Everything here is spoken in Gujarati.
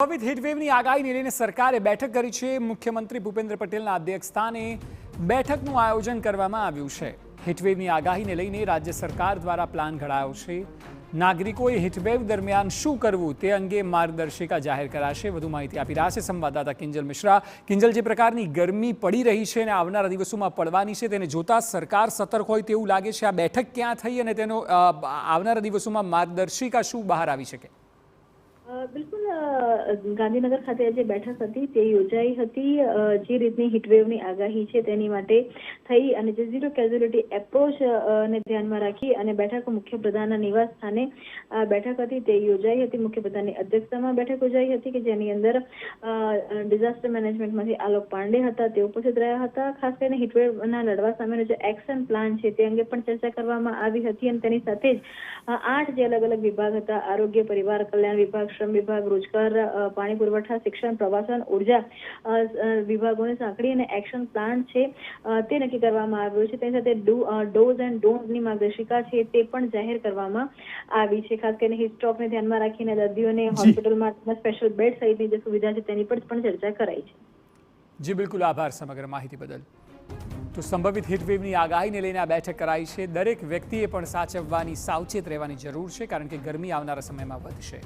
સંભવિત હીટવેવની આગાહીને લઈને સરકારે બેઠક કરી છે। મુખ્યમંત્રી ભૂપેન્દ્ર પટેલના અધ્યક્ષસ્થાને બેઠકનું આયોજન કરવામાં આવ્યું છે। હીટવેવની આગાહીને લઈને રાજ્ય સરકાર દ્વારા પ્લાન ઘડાયો છે। નાગરિકોએ હીટવેવ દરમિયાન શું કરવું તે અંગે માર્ગદર્શિકા જાહેર કરાશે। વધુ માહિતી આપી રહ્યા છે સંવાદદાતા કિંજલ મિશ્રા। કિંજલ, જે પ્રકારની ગરમી પડી રહી છે અને આવનારા દિવસોમાં પડવાની છે, તેને જોતા સરકાર સતર્ક હોય તેવું લાગે છે। આ બેઠક ક્યાં થઈ અને તેનો આવનારા દિવસોમાં માર્ગદર્શિકા શું બહાર આવી શકે? બિલકુલ, ગાંધીનગર ખાતે આજે બેઠક હતી તે યોજાઈ હતી। જે રીતની હીટવેવની આગાહી છે તેની માટે થઈ અને જે ઝીરો કેઝ્યુઅલિટી એપ્રોચ ને ધ્યાનમાં રાખી અને બેઠક મુખ્યપ્રધાનના નિવાસ સ્થાને બેઠક હતી તે યોજાઈ હતી। મુખ્યપ્રધાનની અધ્યક્ષતામાં બેઠક યોજાઈ હતી કે જેની અંદર ડિઝાસ્ટર મેનેજમેન્ટમાંથી આલોક પાંડે હતા, તે ઉપસ્થિત રહ્યા હતા। ખાસ કરીને હીટવેવના લડવા સામેનો જે એક્શન પ્લાન છે તે અંગે પણ ચર્ચા કરવામાં આવી હતી અને તેની સાથે જ 8 જે અલગ અલગ વિભાગ હતા, આરોગ્ય, પરિવાર કલ્યાણ વિભાગ, શ્રમ વિભાગ, રોજગાર, પાણી પુરવઠા, શિક્ષણ, પ્રવાસન, ઉર્જા વિભાગોને સાંકળી અને એક્શન પ્લાન છે તે નક્કી કરવામાં આવ્યો છે। તેની સાથે ડોઝ એન્ડ ડોન્ટની માર્ગદર્શિકા છે તે પણ જાહેર કરવામાં આવી છે। ખાસ કરીને હીટ સ્ટ્રોકને ધ્યાનમાં રાખીને દર્દીઓને હોસ્પિટલમાં સ્પેશિયલ બેડ સહિતની જે સુવિધા છે તેની પર પણ ચર્ચા કરાઈ છે। જી બિલકુલ, આભાર સમગ્ર માહિતી બદલ। તો સંભવિત હીટવેવની આગાહીને લઈને આ બેઠક કરાઈ છે। દરેક વ્યક્તિએ પણ સાચવવાની, સાવચેત રહેવાની જરૂર છે, કારણ કે ગરમી આવનારા સમયમાં વધશે।